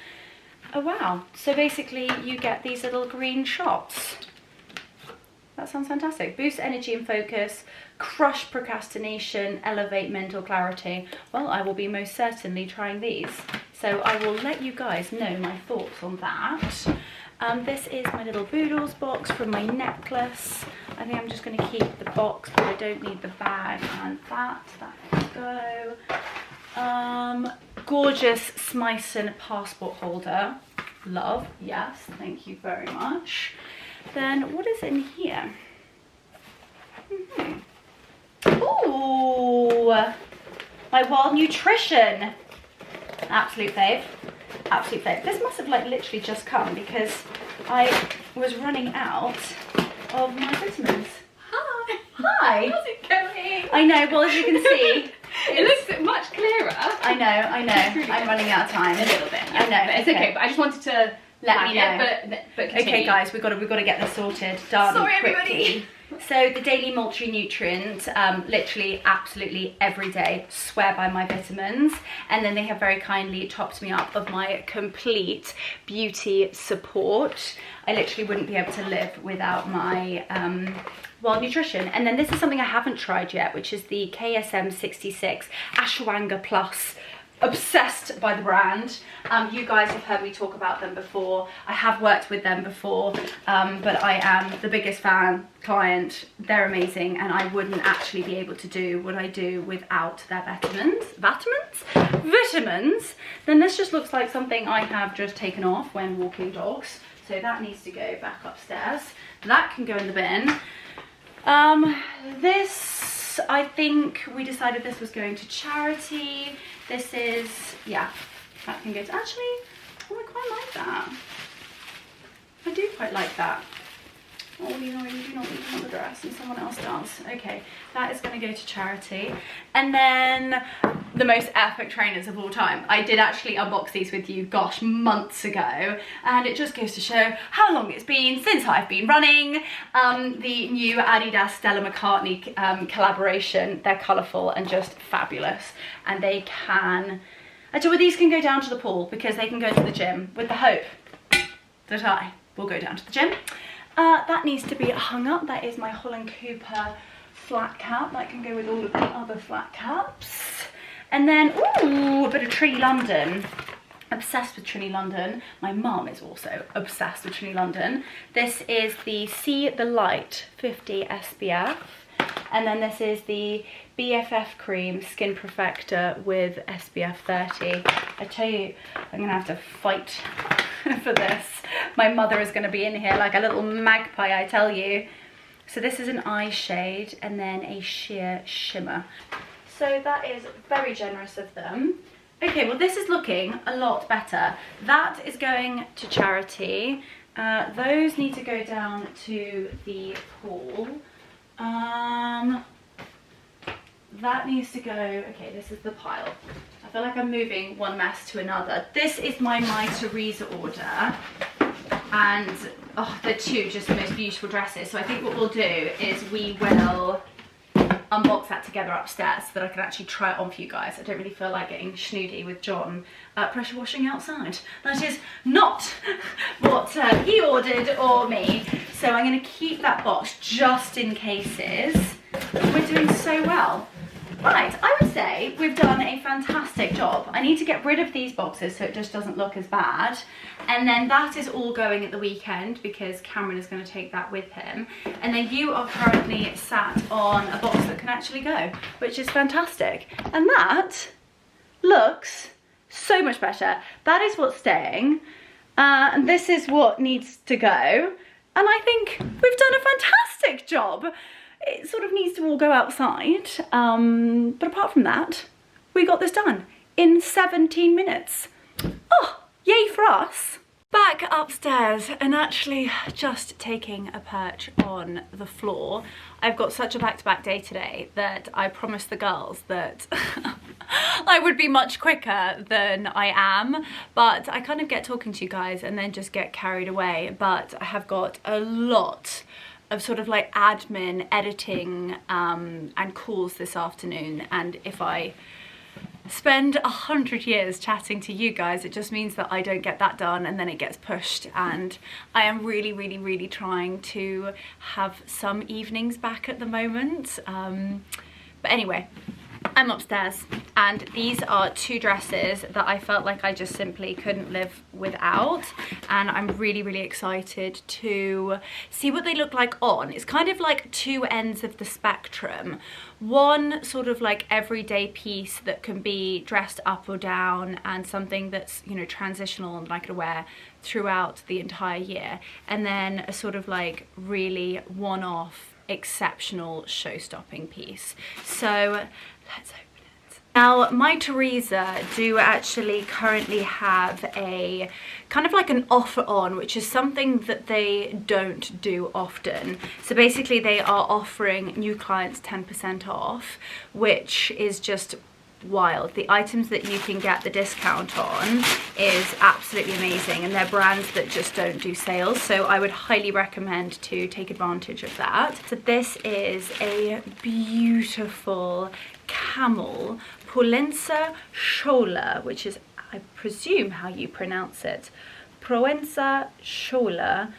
Oh wow, so basically you get these little green shots. That sounds fantastic. Boost energy and focus, crush procrastination, elevate mental clarity. Well, I will be most certainly trying these. So I will let you guys know my thoughts on that. This is my little Boodles box from my necklace. I think I'm just going to keep the box, but I don't need the bag, and that can go. Gorgeous Smyson passport holder. Love, yes, thank you very much. Then what is in here? Ooh, my Wild Nutrition. Absolute fave. Absolute fave. This must have like literally just come because I was running out of my vitamins. Hi. Hi. How's it going? I know, well, as you can see, it looks much clearer. I know. Really I'm running out of time. A little bit. Yeah. I know. But it's okay. But I just wanted to let me know. But continue. Okay, guys, we've got to get this sorted. Done. Sorry, quickly. everybody. So the daily multi-nutrient, literally absolutely every day, swear by my vitamins. And then they have very kindly topped me up of my complete beauty support. I literally wouldn't be able to live without my Wild Nutrition. And then this is something I haven't tried yet, which is the KSM 66 Ashwagandha Plus. Obsessed by the brand. You guys have heard me talk about them before. I have worked with them before, but I am the biggest fan, client. They're amazing, and I wouldn't actually be able to do what I do without their vitamins. Then this just looks like something I have just taken off when walking dogs. So that needs to go back upstairs. That can go in the bin. This, I think we decided this was going to charity. This is, yeah, that can go to, actually, oh, I quite like that. I do quite like that. Oh, you know, you do not need the dress and someone else does. Okay, that is going to go to charity. And then the most epic trainers of all time. I did actually unbox these with you, gosh, months ago. And it just goes to show how long it's been since I've been running. The new Adidas Stella McCartney collaboration. They're colourful and just fabulous. And they can, actually, these can go down to the pool because they can go to the gym with the hope that I will go down to the gym. That needs to be hung up. That is my Holland Cooper flat cap. That can go with all of the other flat caps. And then, ooh, a bit of Tree London. obsessed with Trinny London. My mum is also obsessed with Trinny London. This is the See the Light 50 SPF. And then this is the BFF Cream Skin Perfector with SPF 30. I tell you, I'm gonna have to fight for this. My mother is gonna be in here like a little magpie, I tell you. So this is an eye shade and then a sheer shimmer. So that is very generous of them. Okay, well this is looking a lot better. That is going to charity. Those need to go down to the pool. That needs to go, okay, this is the pile. I feel like I'm moving one mess to another. This is my Teresa order. And, oh, they're two just the most beautiful dresses. So I think what we'll do is we will unbox that together upstairs so that I can actually try it on for you guys. I don't really feel like getting schnoody with John pressure washing outside. That is not what he ordered or me. So I'm going to keep that box just in cases. We're doing so well. Right, I would say we've done a fantastic job. I need to get rid of these boxes so it just doesn't look as bad. And then that is all going at the weekend because Cameron is going to take that with him. And then you are currently sat on a box that can actually go, which is fantastic. And that looks so much better. That is what's staying. And this is what needs to go. And I think we've done a fantastic job. It sort of needs to all go outside, but apart from that, we got this done in 17 minutes. Oh, yay for us. Back upstairs and actually just taking a perch on the floor. I've got such a back-to-back day today that I promised the girls that I would be much quicker than I am, but I kind of get talking to you guys and then just get carried away. But I have got a lot of sort of like admin, editing and calls this afternoon, and if I spend 100 years chatting to you guys, it just means that I don't get that done and then it gets pushed. And I am really trying to have some evenings back at the moment, but anyway, I'm upstairs and these are two dresses that I felt like I just simply couldn't live without, and I'm really excited to see what they look like on. It's kind of like two ends of the spectrum. One sort of like everyday piece that can be dressed up or down and something that's, you know, transitional and I could wear throughout the entire year, and then a sort of like really one-off exceptional show-stopping piece. So let's open it. Now, My Teresa do actually currently have a kind of like an offer on, which is something that they don't do often. So basically they are offering new clients 10% off, which is just wild. The items that you can get the discount on is absolutely amazing, and they're brands that just don't do sales, so I would highly recommend to take advantage of that. So this is a beautiful camel Provenza Schola, which is, I presume, how you pronounce it, Provenza Schola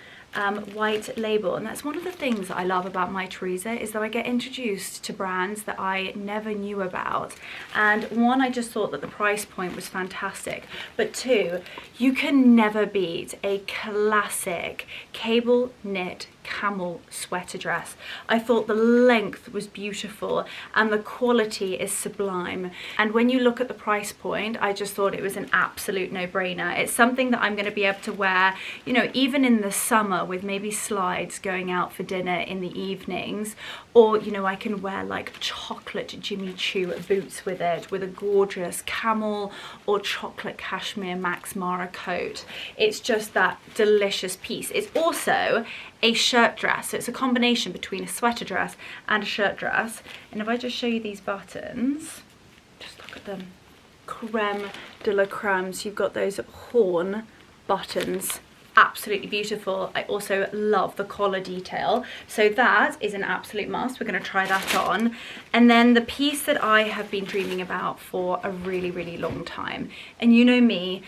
white label. And that's one of the things that I love about My Teresa, is that I get introduced to brands that I never knew about. And one, I just thought that the price point was fantastic, but two, you can never beat a classic cable knit camel sweater dress. I thought the length was beautiful and the quality is sublime, and when you look at the price point, I just thought it was an absolute no-brainer. It's something that I'm going to be able to wear, you know, even in the summer with maybe slides going out for dinner in the evenings, or, you know, I can wear like chocolate Jimmy Choo boots with it, with a gorgeous camel or chocolate cashmere Max Mara coat. It's just that delicious piece. It's also a shirt dress, so it's a combination between a sweater dress and a shirt dress. And if I just show you these buttons, just look at them, creme de la creme. So you've got those horn buttons, absolutely beautiful. I also love the collar detail, so that is an absolute must. We're going to try that on. And then the piece that I have been dreaming about for a really long time, and you know me,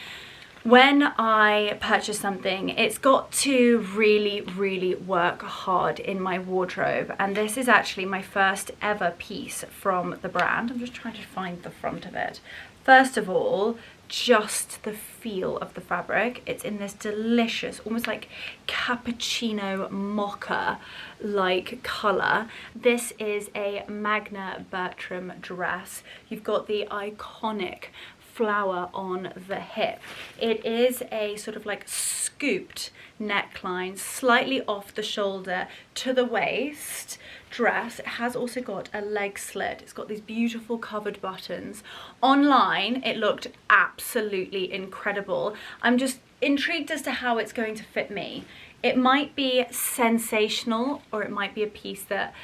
when I purchase something, it's got to really work hard in my wardrobe, and this is actually my first ever piece from the brand. I'm just trying to find the front of it. First of all, just the feel of the fabric. It's in this delicious, almost like cappuccino mocha like colour. This is a Magna Bertram dress. You've got the iconic flower on the hip. It is a sort of like scooped neckline, slightly off the shoulder to the waist dress. It has also got a leg slit. It's got these beautiful covered buttons. Online it looked absolutely incredible. I'm just intrigued as to how it's going to fit me. It might be sensational, or it might be a piece that,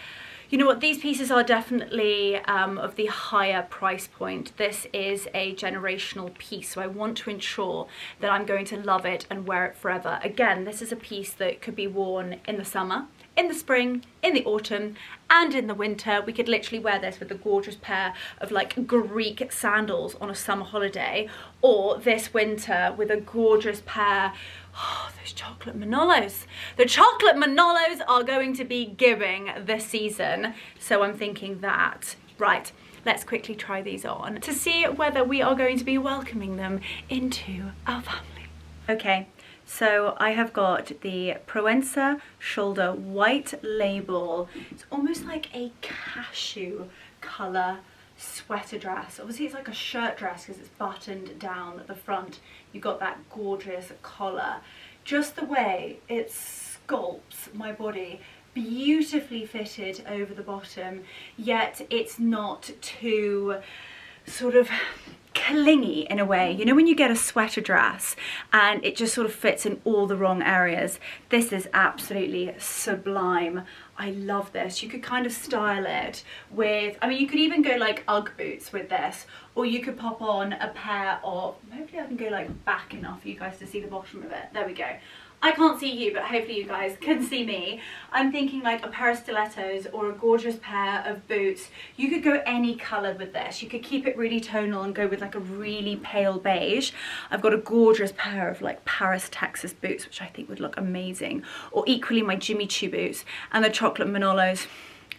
you know what, these pieces are definitely of the higher price point. This is a generational piece, so I want to ensure that I'm going to love it and wear it forever. Again, this is a piece that could be worn in the summer, in the spring, in the autumn, and in the winter. We could literally wear this with a gorgeous pair of like Greek sandals on a summer holiday, or this winter with a gorgeous pair. Oh, those chocolate Manolos. The chocolate Manolos are going to be giving this season. So I'm thinking that, right, let's quickly try these on to see whether we are going to be welcoming them into our family. Okay, so I have got the Proenza shoulder white label. It's almost like a cashew colour sweater dress. Obviously it's like a shirt dress because it's buttoned down at the front. You've got that gorgeous collar. Just the way it sculpts my body, beautifully fitted over the bottom, yet it's not too sort of clingy in a way. You know when you get a sweater dress and it just sort of fits in all the wrong areas? This is absolutely sublime. I love this. You could kind of style it with, I mean, you could even go like Ugg boots with this, or you could pop on a pair of, hopefully I can go like back enough for you guys to see the bottom of it. There we go. I can't see you, but hopefully you guys can see me. I'm thinking like a pair of stilettos or a gorgeous pair of boots. You could go any colour with this. You could keep it really tonal and go with like a really pale beige. I've got a gorgeous pair of like Paris, Texas boots, which I think would look amazing. Or equally my Jimmy Choo boots and the chocolate Manolos.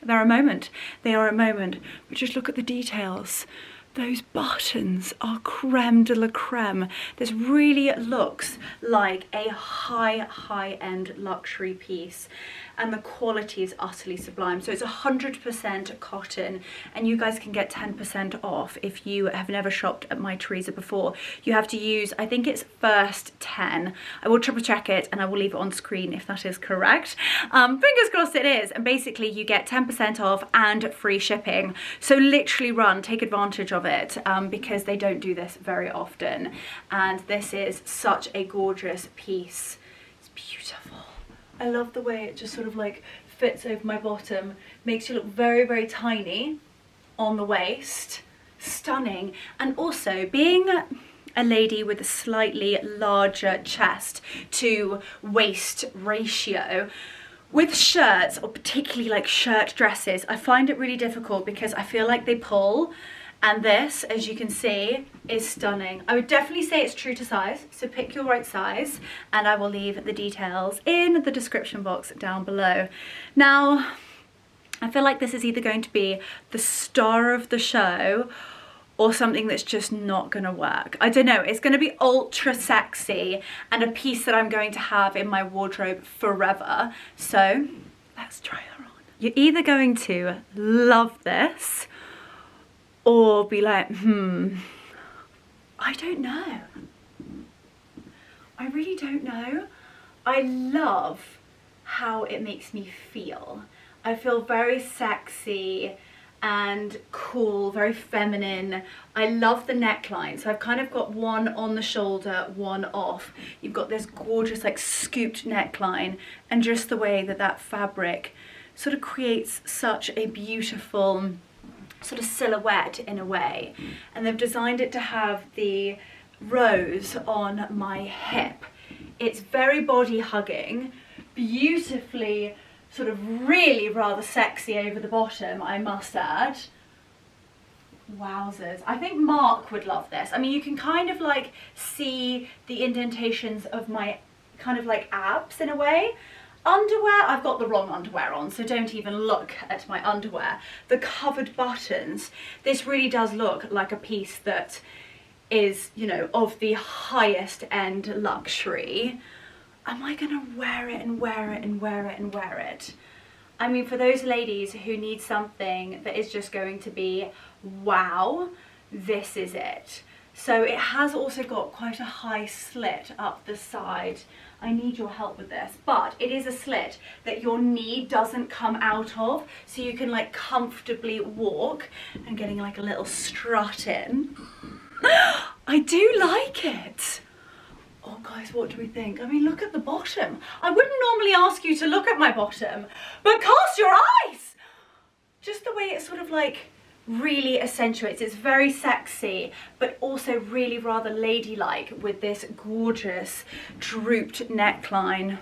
They're a moment. They are a moment. But just look at the details. Those buttons are creme de la creme. This really looks like a high-end luxury piece, and the quality is utterly sublime. So it's 100% cotton, and you guys can get 10% off if you have never shopped at My Teresa before. You have to use, I think it's first 10. I will triple check it and I will leave it on screen if that is correct. Fingers crossed it is. And basically you get 10% off and free shipping. So literally run, take advantage of it, because they don't do this very often. And this is such a gorgeous piece. It's beautiful. I love the way it just sort of like fits over my bottom, makes you look very, very tiny on the waist. Stunning. And also, being a lady with a slightly larger chest to waist ratio, with shirts, or particularly like shirt dresses, I find it really difficult because I feel like they pull. And this, as you can see, is stunning. I would definitely say it's true to size, so pick your right size, and I will leave the details in the description box down below. Now, I feel like this is either going to be the star of the show or something that's just not gonna work. I don't know, it's gonna be ultra sexy and a piece that I'm going to have in my wardrobe forever. So, let's try her on. You're either going to love this or be like, I don't know. I really don't know. I love how it makes me feel. I feel very sexy and cool, very feminine. I love the neckline. So I've kind of got one on the shoulder, one off. You've got this gorgeous like scooped neckline, and just the way that that fabric sort of creates such a beautiful sort of silhouette in a way. And they've designed it to have the rose on my hip. It's very body hugging, beautifully sort of really rather sexy over the bottom, I must add. Wowzers. I think Mark would love this. I mean, you can kind of like see the indentations of my kind of like abs in a way. Underwear, I've got the wrong underwear on, so don't even look at my underwear. The covered buttons, this really does look like a piece that is, you know, of the highest end luxury, am I gonna wear it and wear it and wear it and wear it? I mean, for those ladies who need something that is just going to be wow, this is it. So it has also got quite a high slit up the side. I need your help with this, but it is a slit that your knee doesn't come out of, so you can like comfortably walk and getting like a little strut in. I do like it. Oh guys, what do we think? I mean, look at the bottom. I wouldn't normally ask you to look at my bottom, but cast your eyes! Just the way it sort of like really accentuates. It's very sexy, but also really rather ladylike with this gorgeous drooped neckline.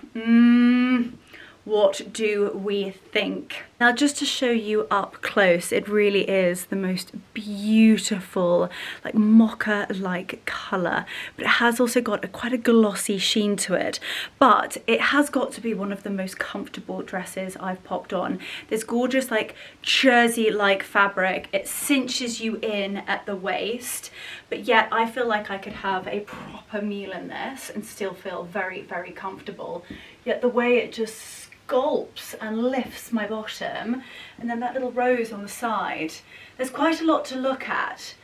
What do we think? Now, just to show you up close, it really is the most beautiful, like mocha-like colour, but it has also got quite a glossy sheen to it. But it has got to be one of the most comfortable dresses I've popped on. This gorgeous, like jersey-like fabric. It cinches you in at the waist, but yet I feel like I could have a proper meal in this and still feel very, very comfortable. Yet the way it just sculpts and lifts my bottom, and then that little rose on the side, there's quite a lot to look at,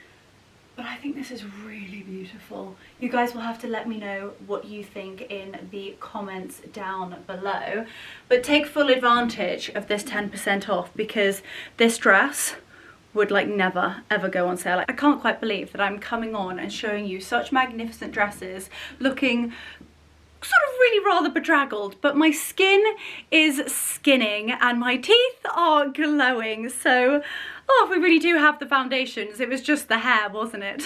but I think this is really beautiful. You guys will have to let me know what you think in the comments down below, but take full advantage of this 10% off, because this dress would like never ever go on sale. I can't quite believe that I'm coming on and showing you such magnificent dresses looking sort of really rather bedraggled, but my skin is skinning and my teeth are glowing. So, oh, we really do have the foundations. It was just the hair, wasn't it?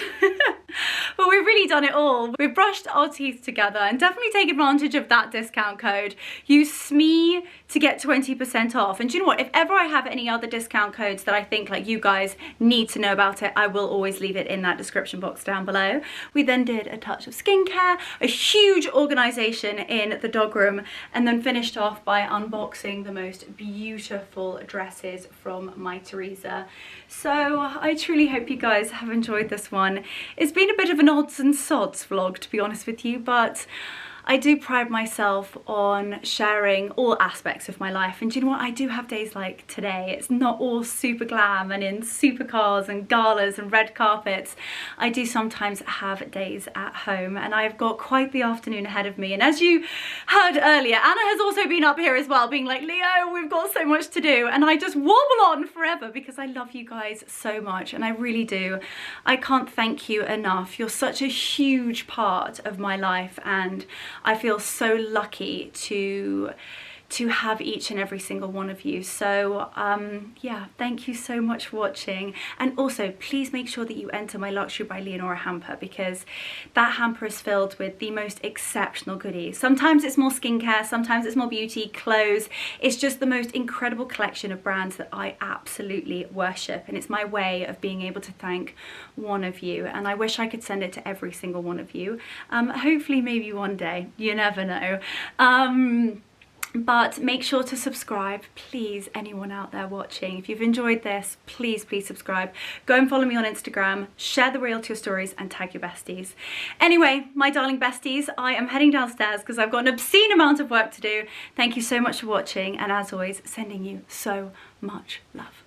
But we've really done it all. We've brushed our teeth together, and definitely take advantage of that discount code. Use SME to get 20% off. And do you know what? If ever I have any other discount codes that I think like you guys need to know about it, I will always leave it in that description box down below. We then did a touch of skincare, a huge organisation in the dog room, and then finished off by unboxing the most beautiful dresses from my Teresa. So I truly hope you guys have enjoyed this one. It's been a bit of an odds and sods vlog, to be honest with you, but I do pride myself on sharing all aspects of my life, and do you know what? I do have days like today. It's not all super glam and in supercars and galas and red carpets. I do sometimes have days at home, and I've got quite the afternoon ahead of me. And as you heard earlier, Anna has also been up here as well, being like, Leo, we've got so much to do, and I just wobble on forever because I love you guys so much, and I really do. I can't thank you enough. You're such a huge part of my life, and I feel so lucky to have each and every single one of you. So yeah, thank you so much for watching. And also, please make sure that you enter my Luxury by Leonora hamper, because that hamper is filled with the most exceptional goodies. Sometimes it's more skincare, sometimes it's more beauty, clothes. It's just the most incredible collection of brands that I absolutely worship, and it's my way of being able to thank one of you, and I wish I could send it to every single one of you. Hopefully maybe one day, you never know. But make sure to subscribe, please, anyone out there watching. If you've enjoyed this, please, please subscribe. Go and follow me on Instagram, share the reel to your stories, and tag your besties. Anyway, my darling besties, I am heading downstairs because I've got an obscene amount of work to do. Thank you so much for watching, and as always, sending you so much love.